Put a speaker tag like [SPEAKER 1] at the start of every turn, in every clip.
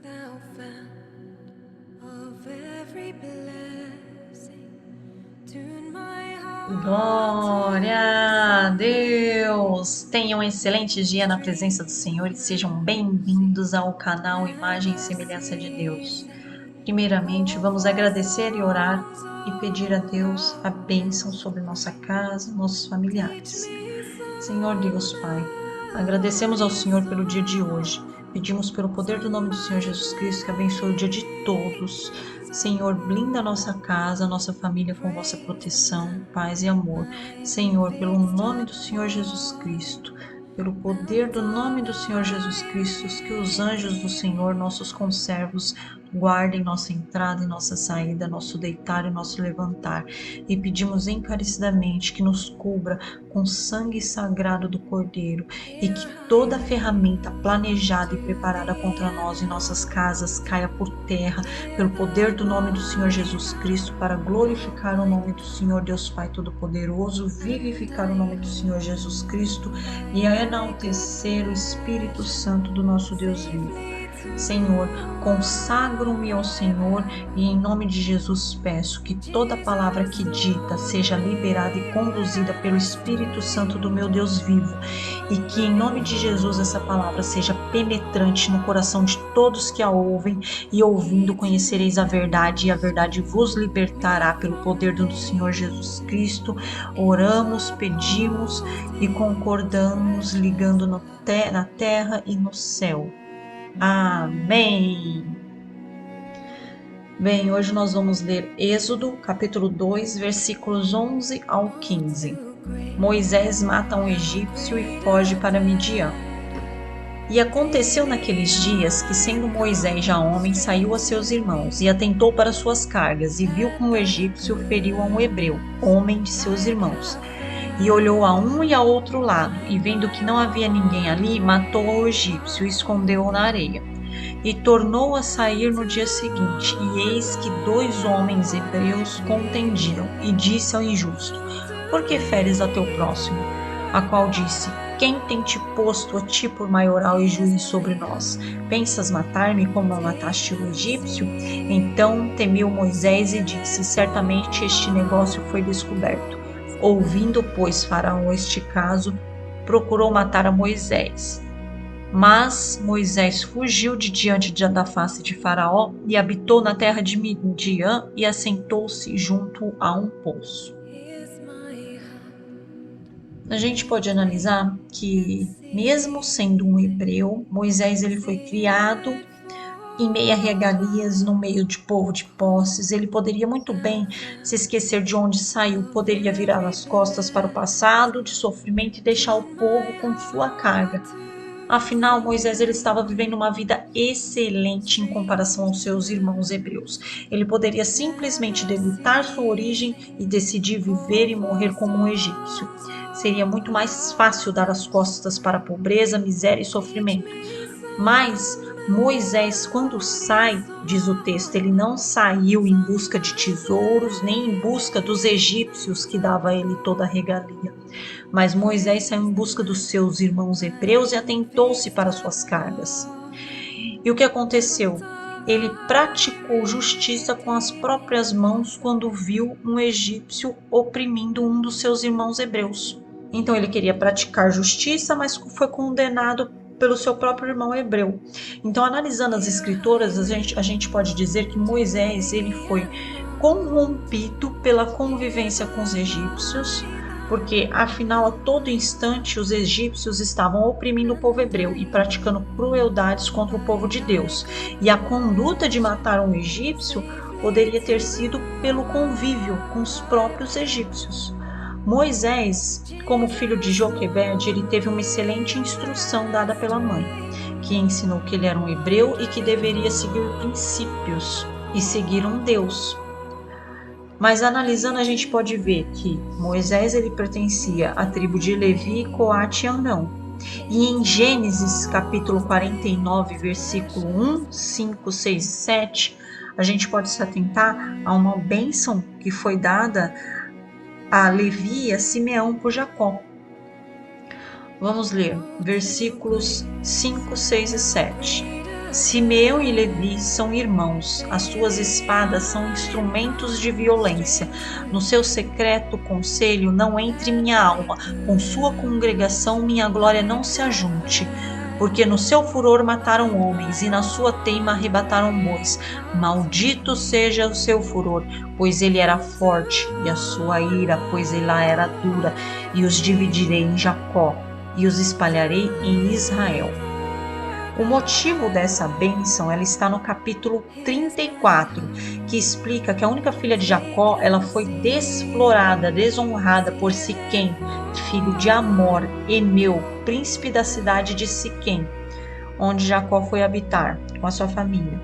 [SPEAKER 1] thou fount of every blessing, tune my heart. Glória a Deus! Tenham um excelente dia na presença do Senhor e sejam bem-vindos ao canal Imagem e Semelhança de Deus. Primeiramente, vamos agradecer e orar e pedir a Deus a bênção sobre nossa casa, nossos familiares. Senhor Deus Pai, agradecemos ao Senhor pelo dia de hoje. Pedimos pelo poder do nome do Senhor Jesus Cristo que abençoe o dia de todos. Senhor, blinda a nossa casa, a nossa família com vossa proteção, paz e amor. Senhor, pelo nome do Senhor Jesus Cristo, pelo poder do nome do Senhor Jesus Cristo, que os anjos do Senhor, nossos conservos, guardem nossa entrada e nossa saída, nosso deitar e nosso levantar. E pedimos encarecidamente que nos cubra com o sangue sagrado do Cordeiro e que toda ferramenta planejada e preparada contra nós e nossas casas caia por terra pelo poder do nome do Senhor Jesus Cristo, para glorificar o nome do Senhor Deus Pai Todo-Poderoso, vivificar o nome do Senhor Jesus Cristo e enaltecer o Espírito Santo do nosso Deus vivo. Senhor, consagro-me ao Senhor e em nome de Jesus peço que toda palavra que dita seja liberada e conduzida pelo Espírito Santo do meu Deus vivo e que em nome de Jesus essa palavra seja penetrante no coração de todos que a ouvem e ouvindo conhecereis a verdade e a verdade vos libertará pelo poder do Senhor Jesus Cristo. Oramos, pedimos e concordamos ligando na terra e no céu. Amém. Bem, hoje nós vamos ler Êxodo, capítulo 2, versículos 11 ao 15. Moisés mata um egípcio e foge para Midian. E aconteceu naqueles dias que, sendo Moisés já homem, saiu a seus irmãos e atentou para suas cargas e viu que um egípcio feriu a um hebreu, homem de seus irmãos. E olhou a um e a outro lado, e vendo que não havia ninguém ali, matou o egípcio e escondeu-o na areia. E tornou a sair no dia seguinte, e eis que 2 homens hebreus contendiam, e disse ao injusto: Por que feres a teu próximo? A qual disse: Quem tem te posto a ti por maioral e juiz sobre nós? Pensas matar-me como mataste o egípcio? Então temeu Moisés e disse: Certamente este negócio foi descoberto. Ouvindo, pois, Faraó este caso, procurou matar a Moisés. Mas Moisés fugiu de diante da face de Faraó e habitou na terra de Midian e assentou-se junto a um poço. A gente pode analisar que, mesmo sendo um hebreu, Moisés ele foi criado em meio a regalias, no meio de povo de posses. Ele poderia muito bem se esquecer de onde saiu, poderia virar as costas para o passado de sofrimento e deixar o povo com sua carga. Afinal, Moisés ele estava vivendo uma vida excelente em comparação aos seus irmãos hebreus. Ele poderia simplesmente deletar sua origem e decidir viver e morrer como um egípcio. Seria muito mais fácil dar as costas para a pobreza, miséria e sofrimento. Mas Moisés, quando sai, diz o texto, ele não saiu em busca de tesouros, nem em busca dos egípcios que dava a ele toda a regalia. Mas Moisés saiu em busca dos seus irmãos hebreus e atentou-se para suas cargas. E o que aconteceu? Ele praticou justiça com as próprias mãos quando viu um egípcio oprimindo um dos seus irmãos hebreus. Então ele queria praticar justiça, mas foi condenado pelo seu próprio irmão hebreu. Então, analisando as escrituras, a gente pode dizer que Moisés ele foi corrompido pela convivência com os egípcios, porque afinal a todo instante os egípcios estavam oprimindo o povo hebreu e praticando crueldades contra o povo de Deus. E a conduta de matar um egípcio poderia ter sido pelo convívio com os próprios egípcios. Moisés, como filho de Joquebede, ele teve uma excelente instrução dada pela mãe, que ensinou que ele era um hebreu e que deveria seguir princípios e seguir um Deus. Mas analisando, a gente pode ver que Moisés ele pertencia à tribo de Levi, Coate e Arão. E em Gênesis capítulo 49, versículo 1, 5, 6 e 7, a gente pode se atentar a uma bênção que foi dada a Levi e a Simeão por Jacó. Vamos ler versículos 5, 6 e 7. Simeão e Levi são irmãos, as suas espadas são instrumentos de violência. No seu secreto conselho não entre minha alma, com sua congregação minha glória não se ajunte. Porque no seu furor mataram homens, e na sua teima arrebataram bois. Maldito seja o seu furor, pois ele era forte, e a sua ira, pois ela era dura. E os dividirei em Jacó, e os espalharei em Israel. O motivo dessa bênção, ela está no capítulo 34, que explica que a única filha de Jacó, ela foi desflorada, desonrada por Siquém, filho de Amor, Emeu, príncipe da cidade de Siquém, onde Jacó foi habitar com a sua família.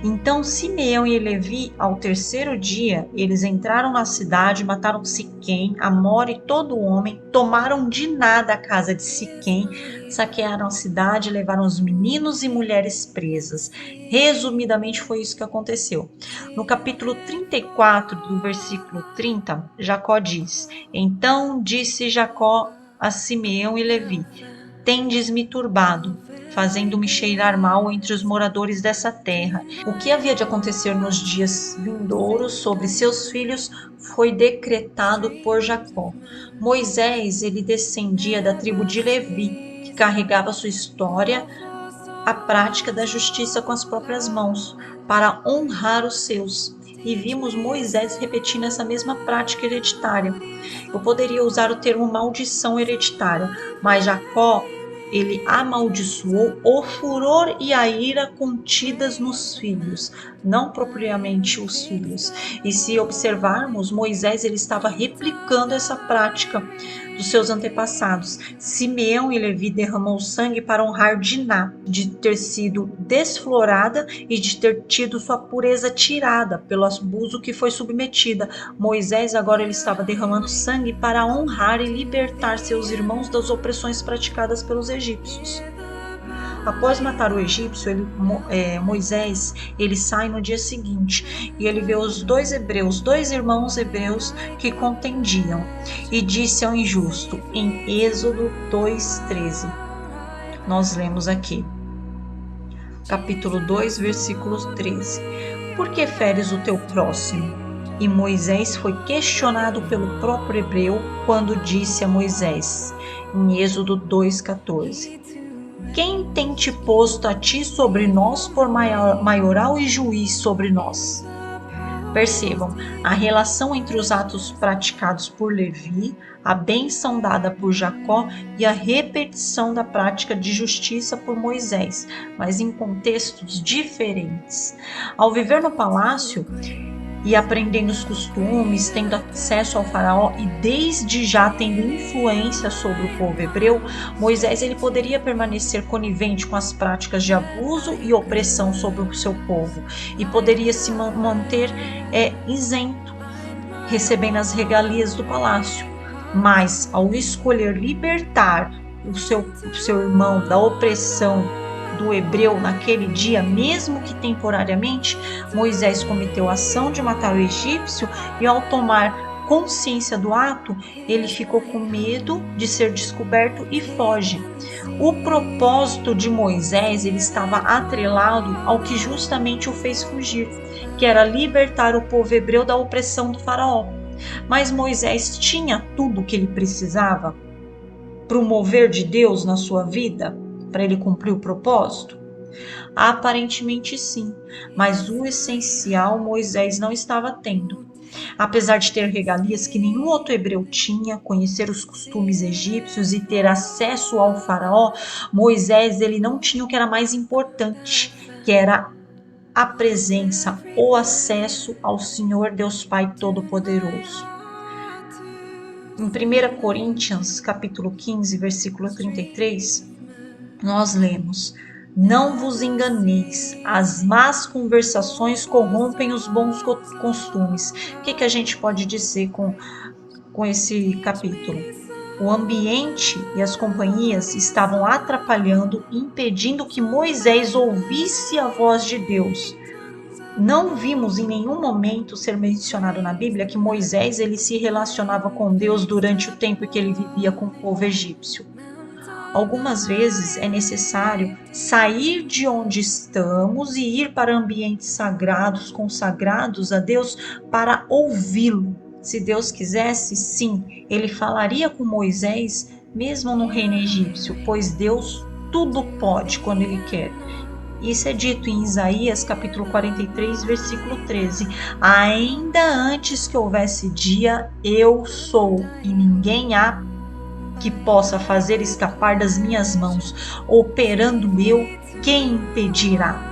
[SPEAKER 1] Então Simeão e Levi, ao terceiro dia, eles entraram na cidade, mataram Siquém, Amor e todo o homem, tomaram Diná da casa de Siquém, saquearam a cidade, levaram os meninos e mulheres presas. Resumidamente foi isso que aconteceu. No capítulo 34, do versículo 30, Jacó diz: Então disse Jacó a Simeão e Levi: Tendes-me turbado, fazendo-me cheirar mal entre os moradores dessa terra. O que havia de acontecer nos dias vindouros sobre seus filhos foi decretado por Jacó. Moisés, ele descendia da tribo de Levi, que carregava sua história, a prática da justiça com as próprias mãos, para honrar os seus. E vimos Moisés repetindo essa mesma prática hereditária. Eu poderia usar o termo maldição hereditária, mas Jacó, ele amaldiçoou o furor e a ira contidas nos filhos, não propriamente os filhos. E se observarmos, Moisés ele estava replicando essa prática dos seus antepassados. Simeão e Levi derramou sangue para honrar Diná, de ter sido desflorada e de ter tido sua pureza tirada pelo abuso que foi submetida. Moisés agora ele estava derramando sangue para honrar e libertar seus irmãos das opressões praticadas pelos egípcios. Após matar o egípcio, Moisés ele sai no dia seguinte e ele vê os dois irmãos hebreus que contendiam, e disse ao injusto, em Êxodo 2:13. Nós lemos aqui, capítulo 2, versículo 13. Por que feres o teu próximo? E Moisés foi questionado pelo próprio hebreu quando disse a Moisés, em Êxodo 2:14. Quem tem te posto a ti sobre nós por maioral e juiz sobre nós? Percebam, a relação entre os atos praticados por Levi, a bênção dada por Jacó e a repetição da prática de justiça por Moisés, mas em contextos diferentes. Ao viver no palácio e aprendendo os costumes, tendo acesso ao faraó e desde já tendo influência sobre o povo hebreu, Moisés ele poderia permanecer conivente com as práticas de abuso e opressão sobre o seu povo e poderia se manter isento, recebendo as regalias do palácio. Mas ao escolher libertar o seu irmão da opressão do hebreu naquele dia, mesmo que temporariamente, Moisés cometeu a ação de matar o egípcio e ao tomar consciência do ato, ele ficou com medo de ser descoberto e foge. O propósito de Moisés ele estava atrelado ao que justamente o fez fugir, que era libertar o povo hebreu da opressão do faraó. Mas Moisés tinha tudo o que ele precisava para o mover de Deus na sua vida, para ele cumprir o propósito? Aparentemente sim, mas o essencial Moisés não estava tendo. Apesar de ter regalias que nenhum outro hebreu tinha, conhecer os costumes egípcios e ter acesso ao faraó, Moisés ele não tinha o que era mais importante, que era a presença, o acesso ao Senhor Deus Pai Todo-Poderoso. Em 1 Coríntios, capítulo 15, versículo 33, nós lemos: Não vos enganeis, as más conversações corrompem os bons costumes. O que a gente pode dizer com esse capítulo? O ambiente e as companhias estavam atrapalhando e impedindo que Moisés ouvisse a voz de Deus. Não vimos em nenhum momento ser mencionado na Bíblia que Moisés ele se relacionava com Deus durante o tempo que ele vivia com o povo egípcio. Algumas vezes é necessário sair de onde estamos e ir para ambientes sagrados, consagrados a Deus, para ouvi-lo. Se Deus quisesse, sim, ele falaria com Moisés, mesmo no reino egípcio, pois Deus tudo pode quando ele quer. Isso é dito em Isaías capítulo 43, versículo 13. Ainda antes que houvesse dia, eu sou, e ninguém há que possa fazer escapar das minhas mãos. Operando eu, quem impedirá?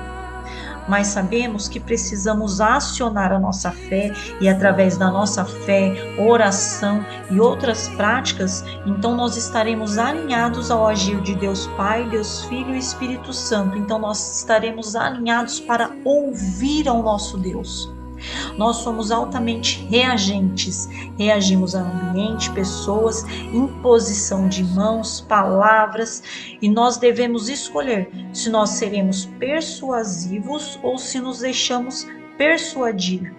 [SPEAKER 1] Mas sabemos que precisamos acionar a nossa fé, e através da nossa fé, oração e outras práticas, então nós estaremos alinhados ao agir de Deus Pai, Deus Filho e Espírito Santo. Então nós estaremos alinhados para ouvir ao nosso Deus. Nós somos altamente reagentes, reagimos ao ambiente, pessoas, imposição de mãos, palavras, e nós devemos escolher se nós seremos persuasivos ou se nos deixamos persuadir.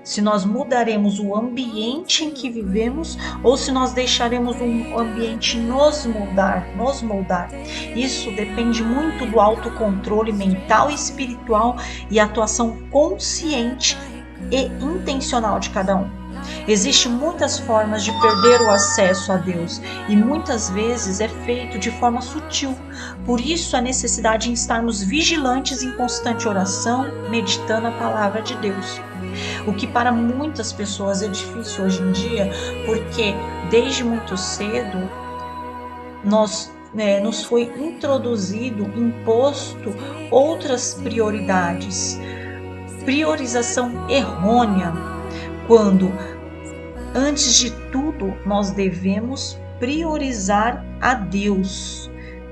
[SPEAKER 1] Se nós mudaremos o ambiente em que vivemos ou se nós deixaremos o ambiente nos moldar. Isso depende muito do autocontrole mental e espiritual e atuação consciente e intencional de cada um. Existem muitas formas de perder o acesso a Deus e muitas vezes é feito de forma sutil. Por isso a necessidade em estarmos vigilantes em constante oração, meditando a palavra de Deus. O que para muitas pessoas é difícil hoje em dia, porque desde muito cedo nos foi introduzido, imposto outras prioridades. Priorização errônea, quando antes de tudo nós devemos priorizar a Deus.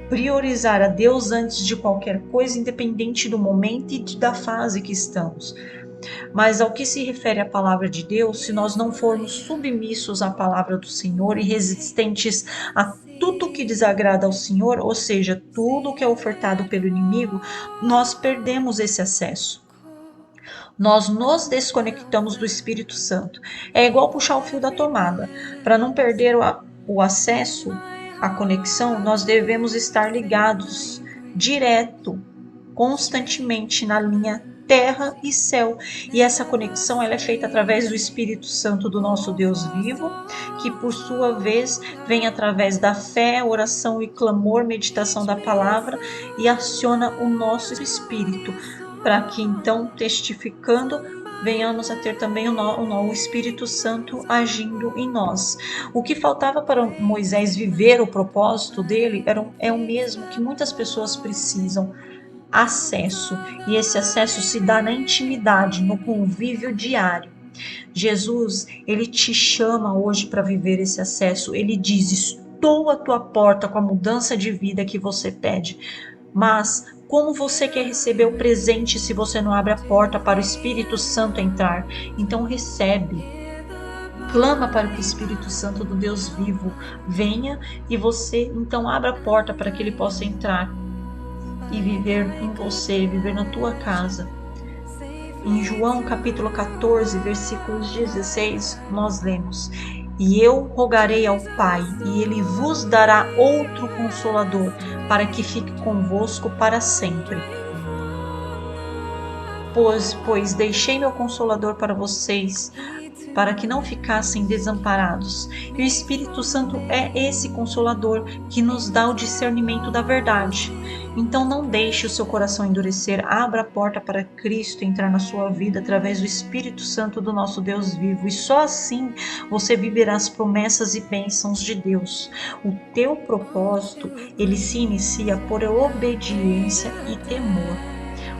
[SPEAKER 1] Priorizar a Deus antes de qualquer coisa, independente do momento e da fase que estamos. Mas ao que se refere à palavra de Deus, se nós não formos submissos à palavra do Senhor e resistentes a tudo que desagrada ao Senhor, ou seja, tudo que é ofertado pelo inimigo, nós perdemos esse acesso. Nós nos desconectamos do Espírito Santo. É igual puxar o fio da tomada. Para não perder o acesso, a conexão, nós devemos estar ligados direto, constantemente na linha terra e céu, e essa conexão ela é feita através do Espírito Santo do nosso Deus vivo, que por sua vez vem através da fé, oração e clamor, meditação da palavra, e aciona o nosso espírito, para que então, testificando, venhamos a ter também o Espírito Santo agindo em nós. O que faltava para Moisés viver o propósito dele é o mesmo que muitas pessoas precisam: acesso, e esse acesso se dá na intimidade, no convívio diário. Jesus, ele te chama hoje para viver esse acesso. Ele diz: estou à tua porta com a mudança de vida que você pede. Mas como você quer receber o presente se você não abre a porta para o Espírito Santo entrar? Então recebe. Clama para que o Espírito Santo do Deus vivo venha, e você então abra a porta para que ele possa entrar e viver em você, viver na tua casa. Em João capítulo 14, versículos 16, nós lemos: e eu rogarei ao Pai, e ele vos dará outro Consolador, para que fique convosco para sempre. Pois deixei meu Consolador para vocês, para que não ficassem desamparados. E o Espírito Santo é esse Consolador que nos dá o discernimento da verdade. Então não deixe o seu coração endurecer, abra a porta para Cristo entrar na sua vida através do Espírito Santo do nosso Deus vivo, e só assim você viverá as promessas e bênçãos de Deus. O teu propósito, ele se inicia por obediência e temor.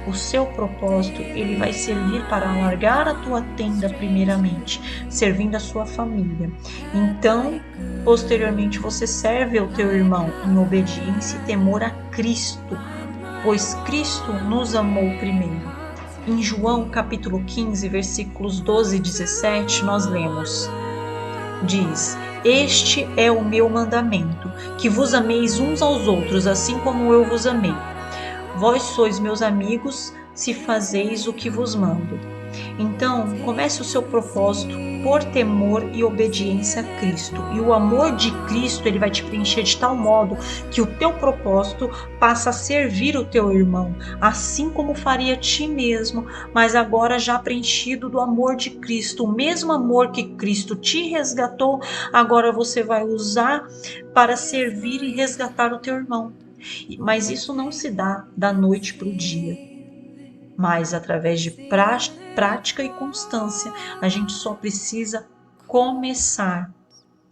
[SPEAKER 1] O seu propósito, ele vai servir para alargar a tua tenda primeiramente, servindo a sua família. Então, posteriormente, você serve ao teu irmão em obediência e temor a Cristo, pois Cristo nos amou primeiro. Em João capítulo 15, versículos 12 e 17, nós lemos: diz: este é o meu mandamento, que vos ameis uns aos outros, assim como eu vos amei. Vós sois meus amigos, se fazeis o que vos mando. Então, comece o seu propósito por temor e obediência a Cristo. E o amor de Cristo, ele vai te preencher de tal modo que o teu propósito passa a servir o teu irmão, assim como faria ti mesmo, mas agora já preenchido do amor de Cristo. O mesmo amor que Cristo te resgatou, agora você vai usar para servir e resgatar o teu irmão. Mas isso não se dá da noite para o dia, mas através de prática e constância. A gente só precisa começar,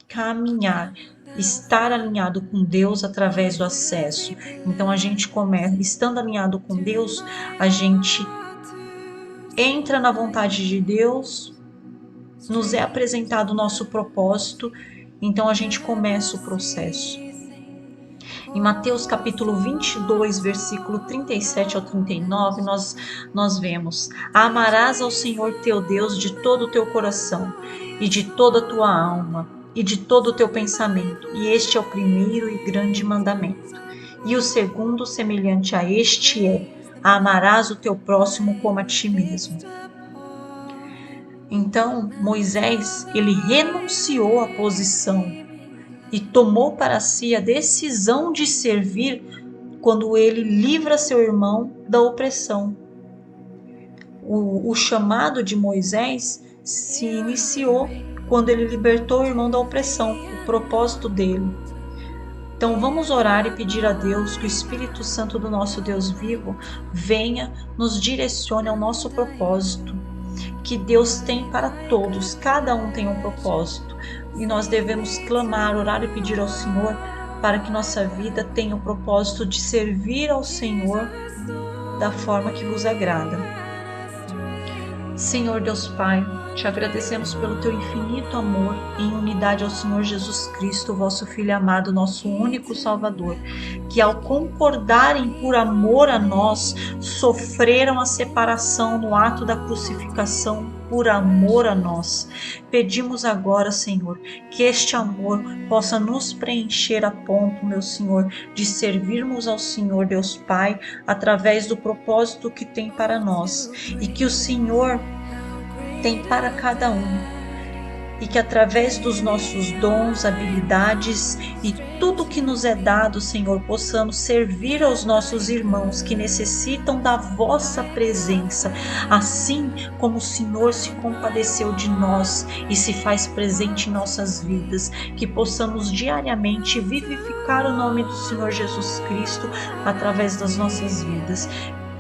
[SPEAKER 1] caminhar, estar alinhado com Deus através do acesso. Então a gente começa, estando alinhado com Deus, a gente entra na vontade de Deus, nos é apresentado o nosso propósito, então a gente começa o processo. Em Mateus capítulo 22, versículo 37 ao 39, nós vemos: amarás ao Senhor teu Deus de todo o teu coração e de toda a tua alma e de todo o teu pensamento. E este é o primeiro e grande mandamento. E o segundo, semelhante a este, é: amarás o teu próximo como a ti mesmo. Então, Moisés, ele renunciou à posição e tomou para si a decisão de servir quando ele livra seu irmão da opressão. O chamado de Moisés se iniciou quando ele libertou o irmão da opressão, o propósito dele. Então vamos orar e pedir a Deus que o Espírito Santo do nosso Deus vivo venha, nos direcione ao nosso propósito, que Deus tem para todos, cada um tem um propósito, e nós devemos clamar, orar e pedir ao Senhor para que nossa vida tenha o propósito de servir ao Senhor da forma que vos agrada. Senhor Deus Pai, te agradecemos pelo teu infinito amor em unidade ao Senhor Jesus Cristo, vosso Filho amado, nosso único Salvador, que ao concordarem por amor a nós, sofreram a separação no ato da crucificação por amor a nós. Pedimos agora, Senhor, que este amor possa nos preencher a ponto, meu Senhor, de servirmos ao Senhor Deus Pai através do propósito que tem para nós e que o Senhor tem para cada um, e que através dos nossos dons, habilidades e tudo que nos é dado, Senhor, possamos servir aos nossos irmãos que necessitam da vossa presença, assim como o Senhor se compadeceu de nós e se faz presente em nossas vidas, que possamos diariamente vivificar o nome do Senhor Jesus Cristo através das nossas vidas.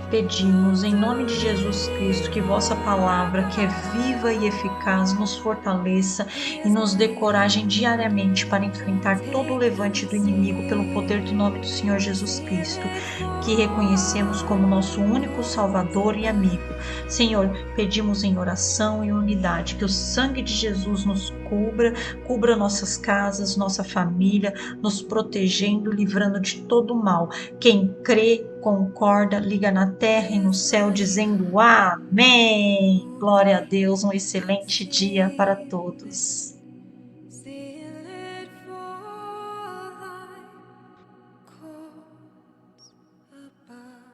[SPEAKER 1] Pedimos em nome de Jesus Cristo que vossa palavra, que é viva e eficaz, nos fortaleça e nos dê coragem diariamente para enfrentar todo o levante do inimigo pelo poder do nome do Senhor Jesus Cristo, que reconhecemos como nosso único Salvador e amigo. Senhor, pedimos em oração e unidade que o sangue de Jesus nos cubra nossas casas, nossa família, nos protegendo, livrando de todo o mal. Quem crê, concorda, liga na terra e no céu dizendo amém. Glória a Deus, um excelente dia para todos.